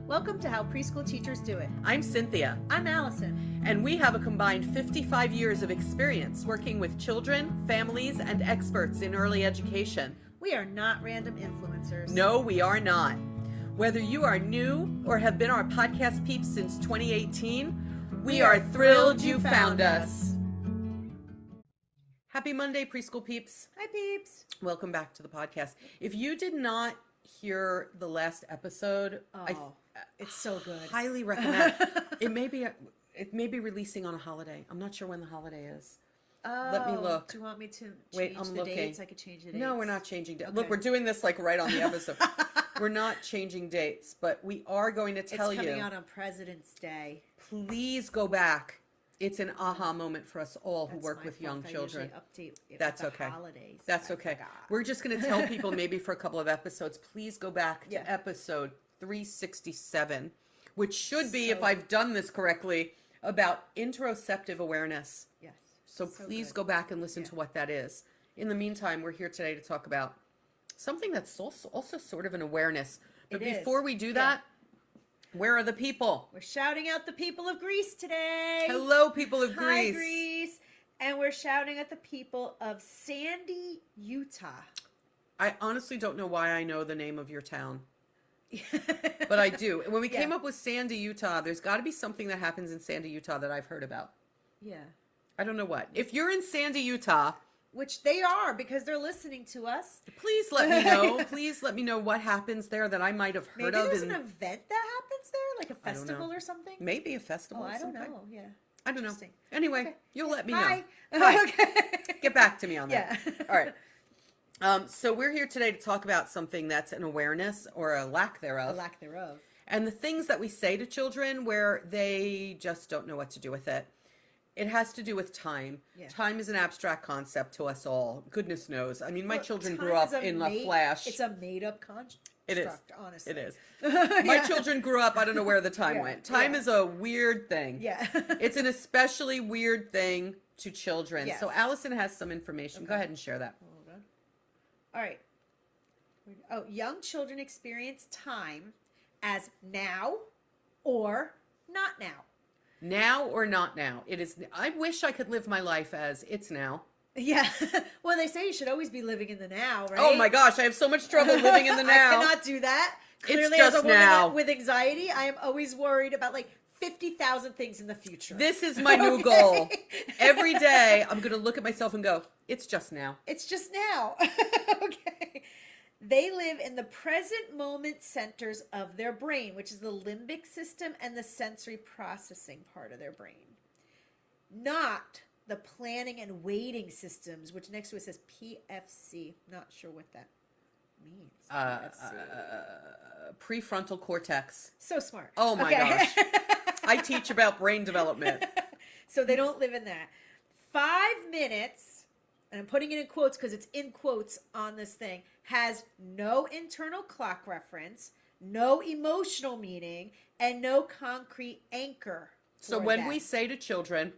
Welcome to How Preschool Teachers Do It. I'm Cynthia. I'm Allison. And we have a combined 55 years of experience working with children, families, and experts in early education. We are not random influencers. No, we are not. Whether you are new or have been our podcast peeps since 2018, we are thrilled you found us. Happy Monday, preschool peeps. Hi, peeps. Welcome back to the podcast. If you did not hear the last episode, it's so good. Highly recommend. It may be releasing on a holiday. I'm not sure when the holiday is. Let me look. Do you want me to change the dates? I could change the dates. No, we're not changing dates. Okay. Look, we're doing this like right on the episode. We're not changing dates, but we are going to tell you. It's coming out on President's Day. Please go back. It's an aha moment for us all who work with young I children. usually update it That's with the okay. holidays. That's okay. We're just going to tell people maybe for a couple of episodes, please go back to episode 367, which should be, if I've done this correctly, about interoceptive awareness. Yes. So please go back and listen to what that is. In the meantime, we're here today to talk about something that's also sort of an awareness. But before we do that, where are the people? We're shouting out the people of Greece today. Hello, people of Hi, Greece. Greece. And we're shouting at the people of Sandy, Utah. I honestly don't know why I know the name of your town. But I do. When we came up with Sandy, Utah, there's got to be something that happens in Sandy, Utah that I've heard about. Yeah. I don't know what. If you're in Sandy, Utah, which they are because they're listening to us, please let me know. Please let me know what happens there that I might have heard of. Maybe there's an event that happens there, like a festival or something. Maybe a festival. I don't know. Yeah. I don't know. Anyway, you'll let me know. Hi. Okay. Get back to me on that. Yeah. All right. So we're here today to talk about something that's an awareness or a lack thereof. A lack thereof. And the things that we say to children where they just don't know what to do with it. It has to do with time. Yeah. Time is an abstract concept to us all. Goodness knows. I mean, my children grew up in a flash. It's a made-up construct, honestly. It is. My children grew up, I don't know where the time went. Time is a weird thing. Yeah. It's an especially weird thing to children. Yes. So Allison has some information. Go ahead and share that. Hold on. All right. Oh, young children experience time as now or not now. Now or not now. It is. I wish I could live my life as it's now. Yeah. Well, they say you should always be living in the now, right? Oh my gosh, I have so much trouble living in the now. I cannot do that. Clearly, it's just as a woman now. with anxiety, I am always worried about like 50,000 things in the future. This is my new goal. Every day, I'm going to look at myself and go, it's just now. It's just now. Okay. They live in the present moment centers of their brain, which is the limbic system and the sensory processing part of their brain. Not the planning and waiting systems, which next to it says PFC. Not sure what that means. Prefrontal cortex. So smart. Oh my gosh. I teach about brain development. So they don't live in that. 5 minutes, and I'm putting it in quotes because it's in quotes on this thing, has no internal clock reference, no emotional meaning, and no concrete anchor. So when we say to children,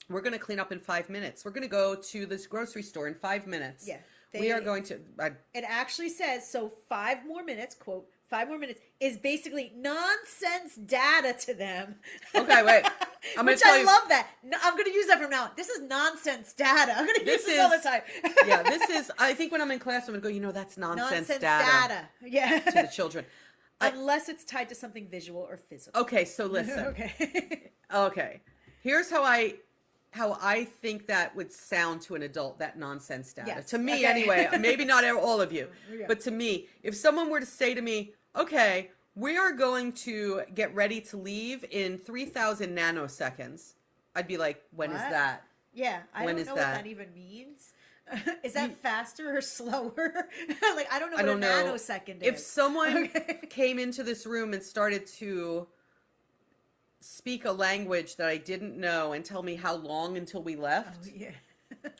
we're going to clean up in 5 minutes. We're going to go to this grocery store in 5 minutes. Yeah. We are going to... it actually says, so 5 more minutes, quote, 5 more minutes is basically nonsense data to them. Okay, wait. I'm Which I love that. No, I'm going to use that from now on. This is nonsense data. I'm going to use this all the time. Yeah, this is, I think when I'm in class, I'm going to go, that's nonsense data. Yeah. To the children. Unless it's tied to something visual or physical. Okay, so listen. Okay. Okay. Here's how I think that would sound to an adult, that nonsense data. Yes. To me, anyway. Maybe not all of you. Yeah. But to me, if someone were to say to me, okay, we are going to get ready to leave in 3,000 nanoseconds, I'd be like, when is that? Yeah, I don't know what that even means. Is that faster or slower? Like, I don't know what a nanosecond is. If someone came into this room and started to speak a language that I didn't know and tell me how long until we left,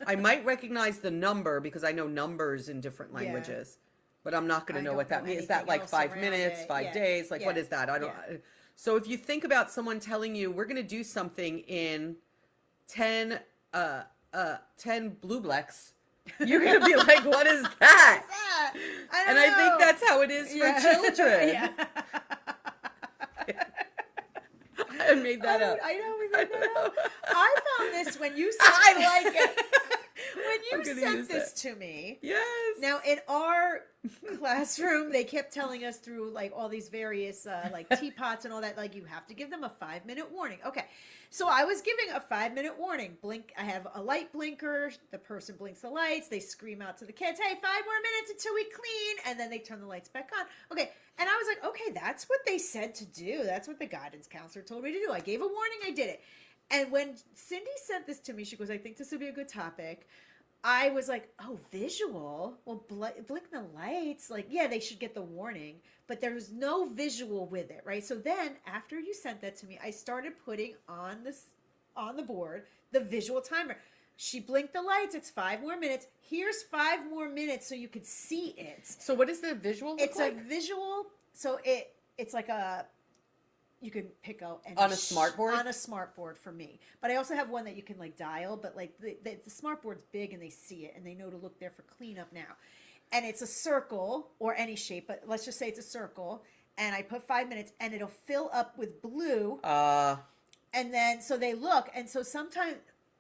I might recognize the number because I know numbers in different languages. But I'm not going to know what that means. Is that like 5 minutes, 5 days? Like, what is that? I don't. So if you think about someone telling you, we're going to do something in 10 blue blacks, you're going to be like, what is that? I think that's how it is for children. made that up. I know we made that up. I found this when you sent I like it. When you sent this to me. Yes. Now, in our classroom, they kept telling us through like all these various like teapots and all that, like you have to give them a 5-minute warning. Okay. So I was giving a 5-minute warning. Blink. I have a light blinker. The person blinks the lights. They scream out to the kids, hey, 5 more minutes until we clean. And then they turn the lights back on. Okay. And I was like, okay, that's what they said to do. That's what the guidance counselor told me to do. I gave a warning. I did it. And when Cindy sent this to me, she goes, I think this would be a good topic. I was like, oh, visual? Well, blink the lights. Like, yeah, they should get the warning. But there was no visual with it, right? So then, after you sent that to me, I started putting on the board the visual timer. She blinked the lights. It's 5 more minutes. Here's 5 more minutes so you could see it. So what is the visual look like? It's a visual. So it's like a... You can pick out on a smart board? On a smart board for me. But I also have one that you can like dial, but like the smart board's big and they see it and they know to look there for cleanup now. And it's a circle or any shape, but let's just say it's a circle. And I put 5 minutes and it'll fill up with blue. And then, so they look. And so sometimes,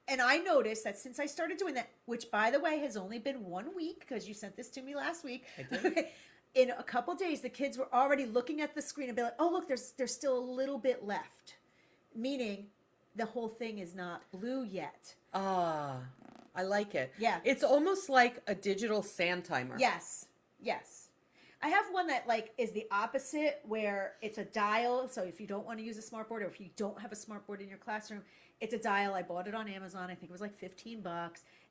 and I noticed that since I started doing that, which by the way has only been 1 week because you sent this to me last week. I did. In a couple days, the kids were already looking at the screen and be like, oh, look, there's still a little bit left. Meaning the whole thing is not blue yet. I like it. Yeah. It's almost like a digital sand timer. Yes. Yes. I have one that like is the opposite where it's a dial. So if you don't want to use a smart board or if you don't have a smart board in your classroom, it's a dial. I bought it on Amazon. I think it was like $15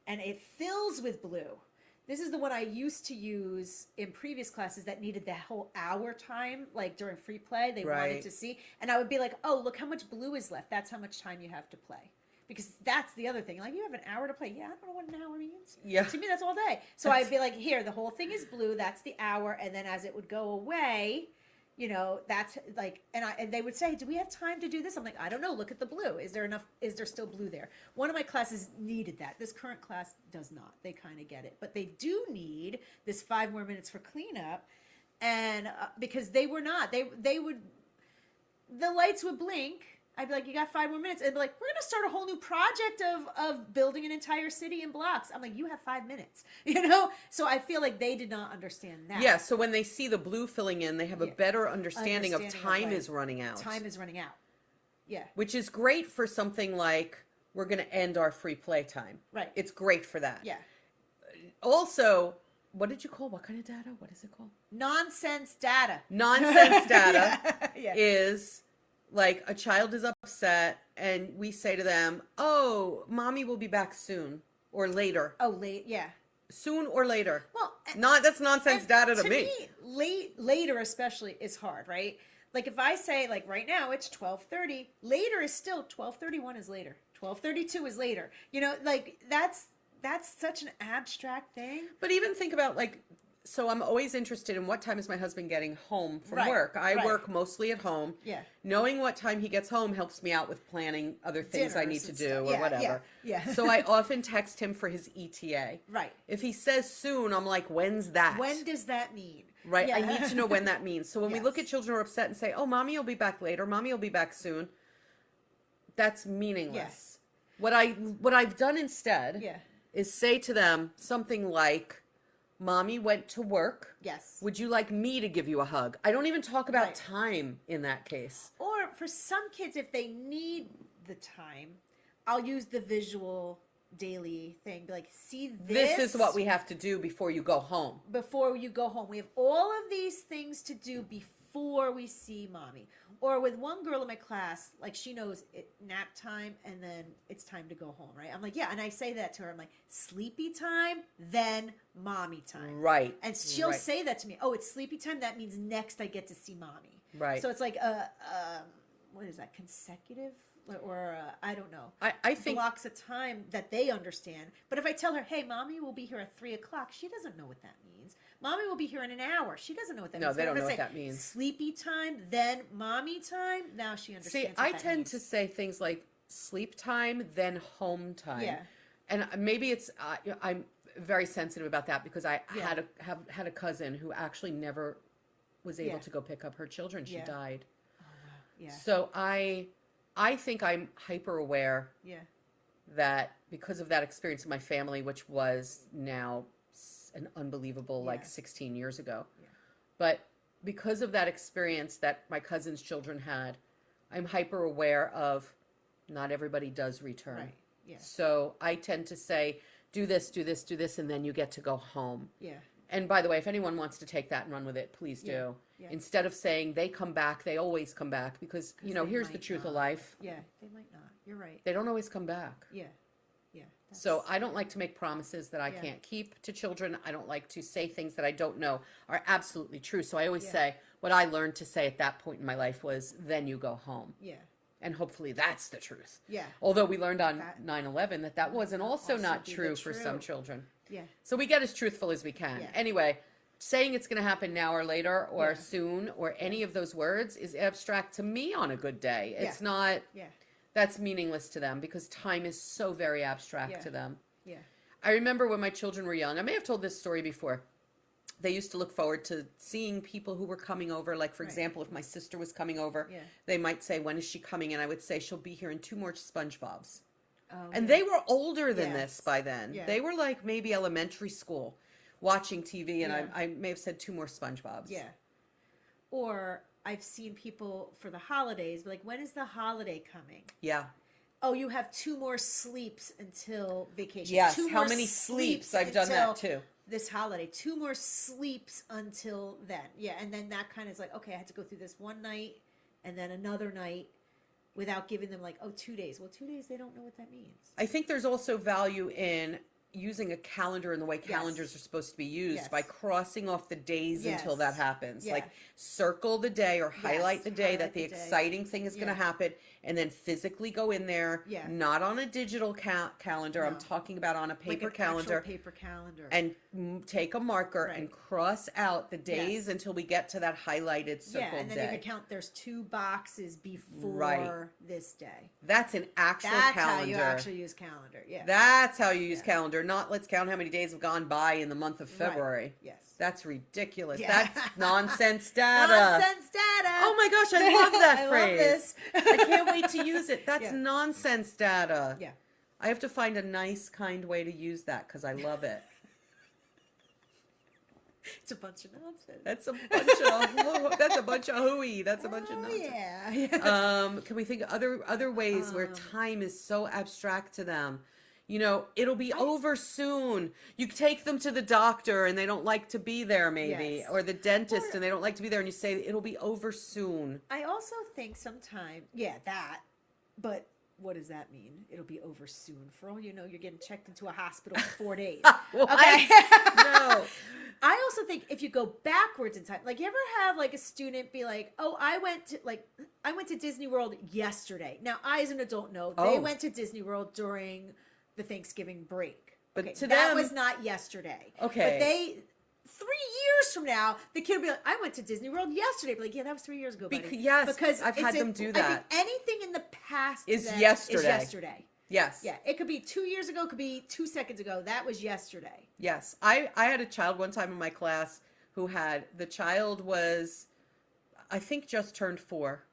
and it fills with blue. This is the one I used to use in previous classes that needed the whole hour time, like during free play. They wanted to see. And I would be like, oh, look how much blue is left. That's how much time you have to play. Because that's the other thing. Like, you have an hour to play. Yeah, I don't know what an hour means. Yeah. To me, that's all day. So I'd be like, here, the whole thing is blue. That's the hour. And then as it would go away, you know, that's like, and they would say, do we have time to do this? I'm like, I don't know. Look at the blue. Is there enough? Is there still blue there? One of my classes needed that. This current class does not. They kind of get it. But they do need this 5 more minutes for cleanup. And because they were not, they would, the lights would blink. I'd be like, you got 5 more minutes. And be like, we're going to start a whole new project of building an entire city in blocks. I'm like, you have 5 minutes, you know? So I feel like they did not understand that. Yeah, so when they see the blue filling in, they have a better understanding of time is running out. Time is running out. Yeah. Which is great for something like, we're going to end our free play time. Right. It's great for that. Yeah. Also, what did you call, what kind of data? What is it called? Nonsense data. Nonsense data yeah. is... like a child is upset and we say to them, oh, mommy will be back soon or later. Oh, late. Yeah. Soon or later. Well, that's nonsense data to me. Later especially is hard, right? Like if I say like right now it's 12:30, later is still 12:31 is later. 12:32 is later. You know, like that's such an abstract thing. But even think about like, so I'm always interested in what time is my husband getting home from work. I work mostly at home. Yeah. Knowing what time he gets home helps me out with planning other things I need to do or whatever. Yeah. So I often text him for his ETA. Right. If he says soon, I'm like, when's that? When does that mean? Right. Yeah. I need to know when that means. So when we look at children who are upset and say, oh, mommy will be back later, mommy will be back soon, that's meaningless. Yeah. What I've done instead is say to them something like, mommy went to work. Yes. Would you like me to give you a hug? I don't even talk about time in that case. Or for some kids, if they need the time, I'll use the visual daily thing. Be like, see this? This is what we have to do before you go home. Before you go home. We have all of these things to do before we see mommy. Or with one girl in my class, like she knows it nap time and then it's time to go home, right? I'm like, yeah. And I say that to her. I'm like, sleepy time, then mommy time. Right. And she'll say that to me. Oh, it's sleepy time. That means next I get to see mommy. Right. So it's like, what is that, consecutive? Or I don't know. I think blocks of time that they understand. But if I tell her, hey, mommy will be here at 3 o'clock, she doesn't know what that means. Mommy will be here in an hour. She doesn't know what that means. No, they don't know what that means. Sleepy time, then mommy time. Now she understands. See, I tend to say things like sleep time, then home time. Yeah. And maybe it's I'm very sensitive about that because I had a cousin who actually never was able to go pick up her children. She died. Oh, wow. Yeah. So I I think I'm hyper aware Yeah. that because of that experience in my family, which was now an unbelievable, like 16 years ago. Yeah. But because of that experience that my cousin's children had, I'm hyper aware of not everybody does return. Right. Yeah. So I tend to say, do this, do this, do this, and then you get to go home. Yeah. And by the way, if anyone wants to take that and run with it, please do. Yeah. Yeah. Instead of saying they come back, they always come back because, here's the truth of life. Yeah, they might not. You're right. They don't always come back. Yeah. Yeah. So I don't like to make promises that I Yeah. can't keep to children. I don't like to say things that I don't know are absolutely true. So I always Yeah. say what I learned to say at that point in my life was, then you go home. Yeah. And hopefully that's the truth. Yeah. Although we learned on That- 9/11 that wasn't also not be the true for some true. children. Yeah. So we get as truthful as we can. Yeah. Anyway, saying it's going to happen now or later or Yeah. soon or any of those words is abstract to me on a good day. It's not, Yeah. that's meaningless to them because time is so very abstract Yeah. to them. Yeah. I remember when my children were young, I may have told this story before. They used to look forward to seeing people who were coming over. Like, for Right. example, if my sister was coming over, Yeah. they might say, when is she coming? And I would say, she'll be here in 2 more SpongeBob's. Oh, And yeah. they were older than Yes. this by then. Yeah. They were like maybe elementary school watching TV, and Yeah. I may have said 2 more SpongeBob's. Yeah. Or I've seen people for the holidays be like, when is the holiday coming? Yeah. Oh, you have 2 more sleeps until vacation. Yes. 2 How more many sleeps? I've done that until too. This holiday. 2 more sleeps until then. Yeah. And then that kind of is like, okay, I had to go through this one night and then another night without giving them like, oh, 2 days. Well, 2 days, they don't know what that means. I think there's also value in using a calendar in the way calendars are supposed to be used Yes. by crossing off the days until Yes. that happens. Yeah. Like circle the day or highlight the day highlight that the the day. exciting thing is going Yeah. to happen and then physically go in there. Yeah. Not on a digital calendar. I'm No. talking about on a paper Like an actual calendar. paper calendar. And take a marker Right. and cross out the days Yes. until we get to that highlighted circled yeah, and then day. you can count there's 2 boxes before Right. this day. That's an actual That's calendar. how you actually use calendar. Yeah. That's how you use Yeah. calendar, not let's count how many days have gone by in the month of Right. February. Yes. That's ridiculous. Yeah. That's nonsense data. Nonsense data. Oh my gosh, I love that I phrase. love this. I can't wait to use it. That's Yeah. nonsense data. Yeah. I have to find a nice, kind way to use that because I love it. It's a bunch of nonsense. That's a bunch of hooey. That's a bunch of nonsense. Yeah. Can we think of other ways where time is so abstract to them? It'll be over soon. You take them to the doctor and they don't like to be there maybe, Yes. or the dentist and they don't like to be there and you say it'll be over soon. I also think sometimes, but what does that mean? It'll be over soon. For all you know, you're getting checked into a hospital for 4 days. What? Okay. No. I also think if you go backwards in time, like you ever have like a student be like, "Oh, I went to Disney World yesterday." Now, I as an adult know they Oh. went to Disney World during the Thanksgiving break. But Okay, to that them- was not yesterday. Okay. But 3 years from now, the kid will be like, "I went to Disney World yesterday." Be like, "Yeah, that was 3 years ago, buddy." Yes, I've had it's them do that. I think anything in the past Is then yesterday. Is yesterday. Yes. Yeah, it could be 2 years ago, it could be 2 seconds ago. That was yesterday. Yes. I had a child one time in my class who the child was, I think, just turned 4.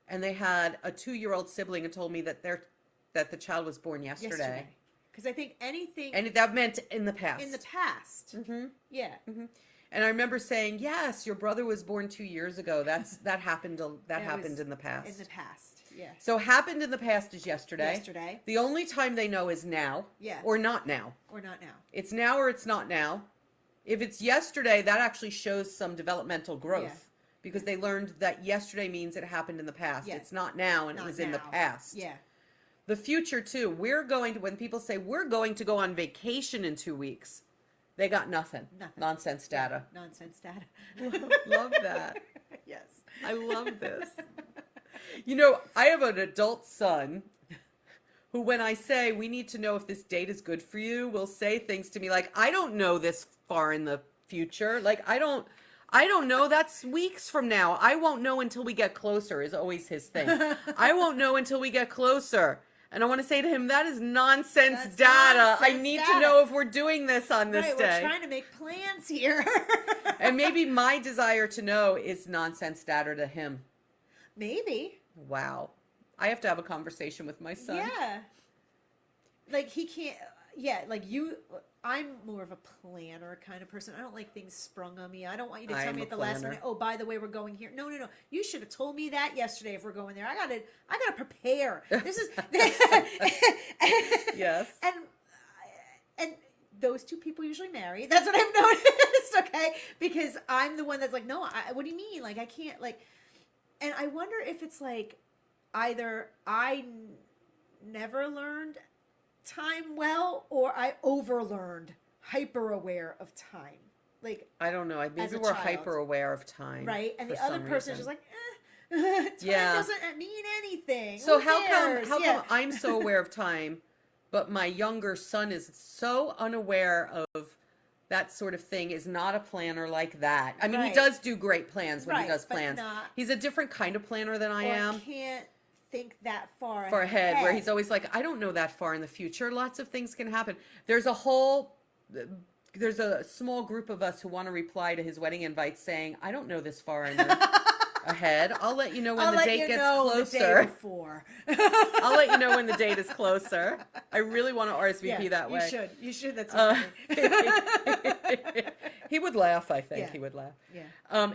And they had a 2-year-old sibling and told me that the child was born yesterday. Because I think anything And that meant in the past. in the past. Mm-hmm. Yeah. Mm-hmm. And I remember saying, yes, your brother was born 2 years ago. That happened was in the past. In the past. Yeah. So happened in the past is yesterday. Yesterday. The only time they know is now. Yeah. Or not now. Or not now. It's now or it's not now. If it's yesterday, that actually shows some developmental growth. Yeah. Because they learned that yesterday means it happened in the past. Yeah. It's not now and Not it was in the now. past. Yeah. The future too. When people say we're going to go on vacation in 2 weeks, they got nothing. Nothing. Nonsense data. Nonsense data. Love that. Yes. I love this. I have an adult son who, when I say we need to know if this date is good for you, will say things to me like, I don't know this far in the future. Like, I don't know. That's weeks from now. I won't know until we get closer is always his thing. I won't know until we get closer. And I want to say to him, that is nonsense That's data. I nonsense need data. to know if we're doing this on this Right, day. we're trying to make plans here. And maybe my desire to know is nonsense data to him. Maybe. Wow. I have to have a conversation with my son. Yeah. Like he can't. Yeah, like you. I'm more of a planner kind of person. I don't like things sprung on me. I don't want you to tell me at the last minute, oh, by the way, we're going here. No, no, no. You should have told me that yesterday if we're going there. I gotta prepare. This is Yes. And those two people usually marry. That's what I've noticed, okay? Because I'm the one that's like, no, what do you mean? Like, I can't, like, and I wonder if it's like either I never learned time well, or I overlearned, hyper aware of time. Like, I don't know. Maybe we're hyper aware of time, right? And the other person is just like, time doesn't mean anything. So how come I'm so aware of time, but my younger son is so unaware of that sort of thing, is not a planner like that. I mean, he does do great plans when he does plans. He's a different kind of planner than I am. Can't think that far ahead, where he's always like, I don't know that far in the future. Lots of things can happen. There's a small group of us who want to reply to his wedding invite saying, I don't know this far ahead. I'll let you know when the date gets closer. I'll let you know when the date is closer. I really want to RSVP that way. You should. That's funny. He would laugh, I think. He would laugh. Yeah.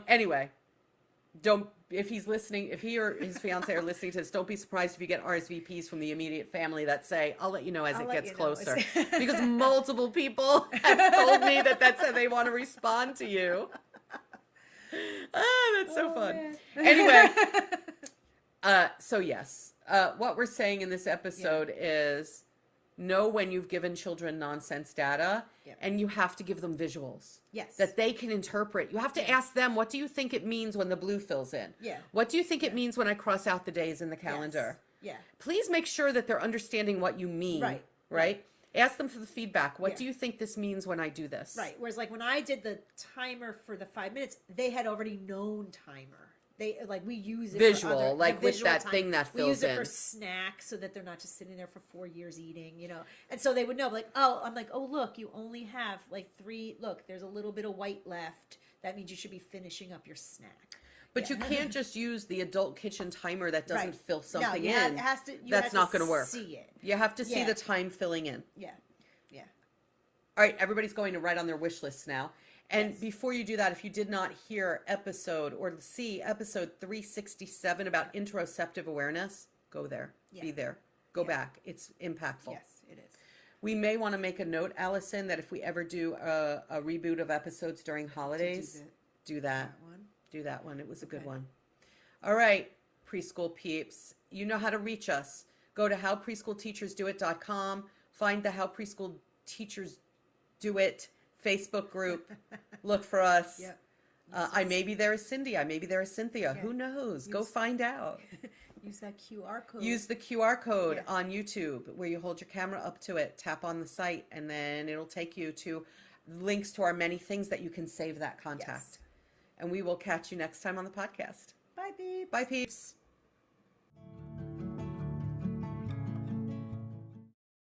Anyway, if he's listening, if he or his fiance are listening to this, don't be surprised if you get RSVPs from the immediate family that say, I'll let you know as it gets closer. Because multiple people have told me that that's how they want to respond to you. That's so fun. Man. Anyway, so yes, what we're saying in this episode is know when you've given children nonsense data, and you have to give them visuals. Yes. That they can interpret. You have to ask them, what do you think it means when the blue fills in? Yeah. What do you think it means when I cross out the days in the calendar? Yes. Yeah. Please make sure that they're understanding what you mean. Right? Ask them for the feedback. What do you think this means when I do this? Right. Whereas like when I did the timer for the 5 minutes, they had already known timer. They we use it visual, for like with that time. thing that fills in. We use it for snacks so that they're not just sitting there for 4 years eating, And so they would know, like, oh, I'm like, oh, look, you only have like 3. Look, there's a little bit of white left. That means you should be finishing up your snack. But you can't just use the adult kitchen timer that doesn't fill something in. It has to, That's not going to work. See it. You have to see the time filling in. Yeah. All right, everybody's going to write on their wish lists now. And before you do that, if you did not hear episode 367 about interoceptive awareness, go there. Be there. Go back. It's impactful. Yes, it is. We may want to make a note, Allison, that if we ever do a reboot of episodes during holidays, do that. Do that one. It was a good one. All right, preschool peeps. You know how to reach us. Go to howpreschoolteachersdoit.com. Find the How Preschool Teachers Do It Facebook group. Look for us. Yep. I may be there as Cindy. I may be there as Cynthia. Who knows? Go find out. Use that QR code. Use the QR code on YouTube where you hold your camera up to it, tap on the site, and then it'll take you to links to our many things that you can save that contact. And we will catch you next time on the podcast. Bye, peeps. Bye, peeps.